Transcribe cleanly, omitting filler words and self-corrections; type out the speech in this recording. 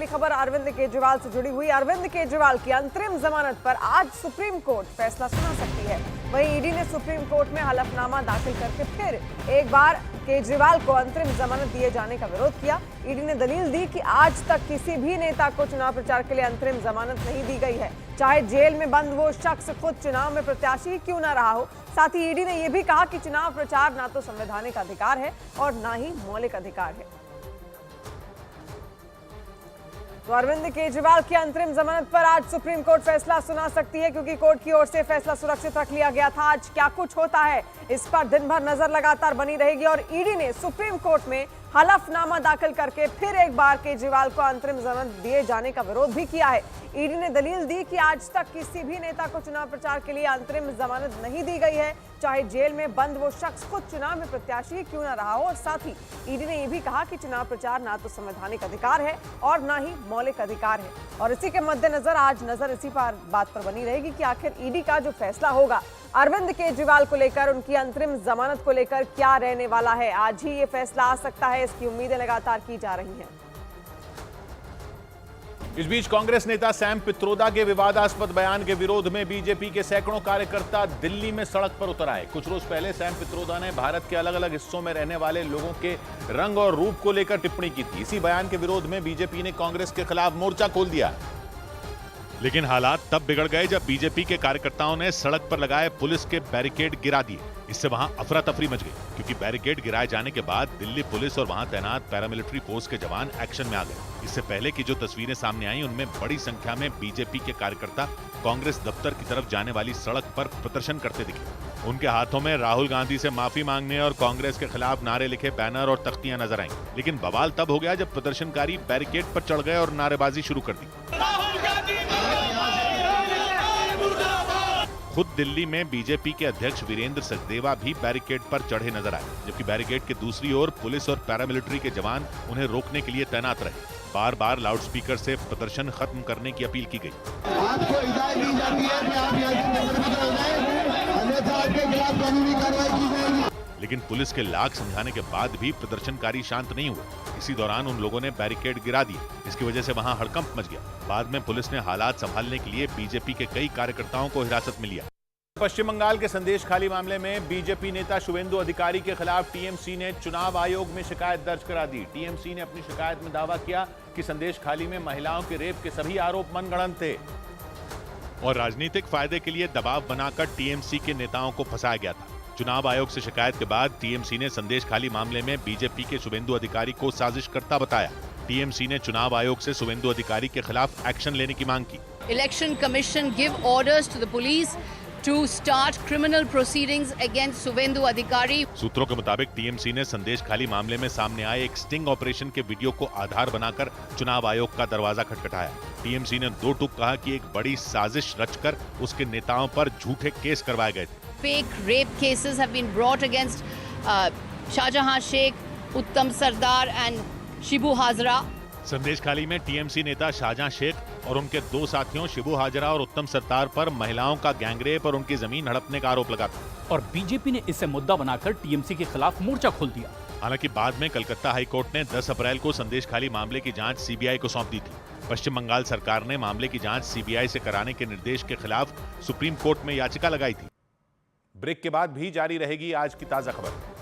बड़ी खबर अरविंद केजरीवाल से जुड़ी हुई। अरविंद केजरीवाल की अंतरिम जमानत पर आज सुप्रीम कोर्ट फैसला सुना सकती है। वहीं ईडी ने सुप्रीम कोर्ट में हलफनामा दाखिल करके फिर एक बार केजरीवाल को अंतरिम जमानत दिए जाने का विरोध किया। ईडी ने दलील दी कि आज तक किसी भी नेता को चुनाव प्रचार के लिए अंतरिम जमानत नहीं दी गई है, चाहे जेल में बंद वो शख्स खुद चुनाव में प्रत्याशी ही क्यों न रहा हो। साथ ही ईडी ने यह भी कहा कि चुनाव प्रचार ना तो संवैधानिक अधिकार है और ना ही मौलिक अधिकार है। तो अरविंद केजरीवाल की अंतरिम जमानत पर आज सुप्रीम कोर्ट फैसला सुना सकती है, क्योंकि कोर्ट की ओर से फैसला सुरक्षित रख लिया गया था। आज क्या कुछ होता है इस पर दिन भर नजर लगातार बनी रहेगी और ईडी ने सुप्रीम कोर्ट में हलफनामा दाखिल करके फिर एक बार केजरीवाल को अंतरिम जमानत दिए जाने का विरोध भी किया है। ईडी ने दलील दी कि आज तक किसी भी नेता को चुनाव प्रचार के लिए अंतरिम जमानत नहीं दी गई है, चाहे जेल में बंद वो शख्स खुद चुनाव में प्रत्याशी क्यों न रहा हो। और साथ ही ईडी ने यह भी कहा कि चुनाव प्रचार ना तो संवैधानिक अधिकार है और ना ही मौलिक अधिकार है। और इसी के मद्देनजर आज नजर इसी पर बात पर बनी रहेगी कि आखिर ईडी का जो फैसला होगा अरविंद केजरीवाल को लेकर, उनकी अंतरिम जमानत को लेकर क्या रहने वाला है। आज ही ये फैसला आ सकता है, इसकी उम्मीदें लगातार की जा रही हैं। इस बीच कांग्रेस नेता सैम पित्रोदा के विवादास्पद बयान के विरोध में बीजेपी के सैकड़ों कार्यकर्ता दिल्ली में सड़क पर उतर आए। कुछ रोज पहले सैम पित्रोदा ने भारत के अलग अलग हिस्सों में रहने वाले लोगों के रंग और रूप को लेकर टिप्पणी की थी। इसी बयान के विरोध में बीजेपी ने कांग्रेस के खिलाफ मोर्चा खोल दिया। लेकिन हालात तब बिगड़ गए जब बीजेपी के कार्यकर्ताओं ने सड़क पर लगाए पुलिस के बैरिकेड गिरा दिए। इससे वहां अफरा तफरी मच गई, क्योंकि बैरिकेड गिराए जाने के बाद दिल्ली पुलिस और वहां तैनात पैरामिलिट्री फोर्स के जवान एक्शन में आ गए। इससे पहले की जो तस्वीरें सामने आई उनमें बड़ी संख्या में बीजेपी के कार्यकर्ता कांग्रेस दफ्तर की तरफ जाने वाली सड़क पर प्रदर्शन करते दिखे। उनके हाथों में राहुल गांधी से माफी मांगने और कांग्रेस के खिलाफ नारे लिखे बैनर और तख्तियां नजर आईं। लेकिन बवाल तब हो गया जब प्रदर्शनकारी बैरिकेड पर चढ़ गए और नारेबाजी शुरू कर दी। खुद दिल्ली में बीजेपी के अध्यक्ष वीरेंद्र सचदेवा भी बैरिकेड पर चढ़े नजर आए, जबकि बैरिकेड के दूसरी ओर पुलिस और पैरामिलिट्री के जवान उन्हें रोकने के लिए तैनात रहे। बार बार लाउडस्पीकर से प्रदर्शन खत्म करने की अपील की गई। आपको हिदायत दी जाती है कि आप यहाँ से निकल जाएं, अन्यथा आपके खिलाफ कानूनी कार्रवाई की जाएगी। लेकिन पुलिस के लाख समझाने के बाद भी प्रदर्शनकारी शांत नहीं हुए। इसी दौरान उन लोगों ने बैरिकेड गिरा दिए। इसकी वजह से वहां हड़कंप मच गया। बाद में पुलिस ने हालात संभालने के लिए बीजेपी के कई कार्यकर्ताओं को हिरासत में लिया। पश्चिम बंगाल के संदेश खाली मामले में बीजेपी नेता शुवेंदु अधिकारी के खिलाफ टीएमसी ने चुनाव आयोग में शिकायत दर्ज करा दी। टीएमसी ने अपनी शिकायत में दावा किया कि संदेश खाली में महिलाओं के रेप के सभी आरोप मनगढ़ंत थे और राजनीतिक फायदे के लिए दबाव बनाकर टीएमसी के नेताओं को फंसाया गया था। चुनाव आयोग से शिकायत के बाद टीएमसी ने संदेश खाली मामले में बीजेपी के शुवेंदु अधिकारी को साजिशकर्ता बताया। टीएमसी ने चुनाव आयोग से शुवेंदु अधिकारी के खिलाफ एक्शन लेने की मांग की। Election commission give orders to the police to start criminal proceedings against Suvendu Adhikari। सूत्रों के मुताबिक टीएमसी ने संदेश खाली मामले में सामने आए एक स्टिंग ऑपरेशन के वीडियो को आधार बनाकर चुनाव आयोग का दरवाजा खटखटाया। टीएमसी ने दो टूक कहा कि एक बड़ी साजिश रचकर उसके नेताओं पर झूठे केस करवाए गए थे। Fake rape cases have been brought against Shahjahan Sheikh, Uttam Sardar and Shibu Hazara। संदेश खाली में टीएमसी नेता शाहजहां शेख और उनके दो साथियों शिबू हाजरा और उत्तम सरदार पर महिलाओं का गैंगरेप और उनकी जमीन हड़पने का आरोप लगा था। और बीजेपी ने इसे मुद्दा बनाकर टीएमसी के खिलाफ मोर्चा खोल दिया। हालांकि बाद में कलकत्ता हाई कोर्ट ने 10 अप्रैल को संदेश खाली मामले की जांच सीबीआई को सौंप दी थी। पश्चिम बंगाल सरकार ने मामले की जांच सीबीआई से कराने के निर्देश के खिलाफ सुप्रीम कोर्ट में याचिका लगाई थी। ब्रेक के बाद भी जारी रहेगी आज की ताजा खबर।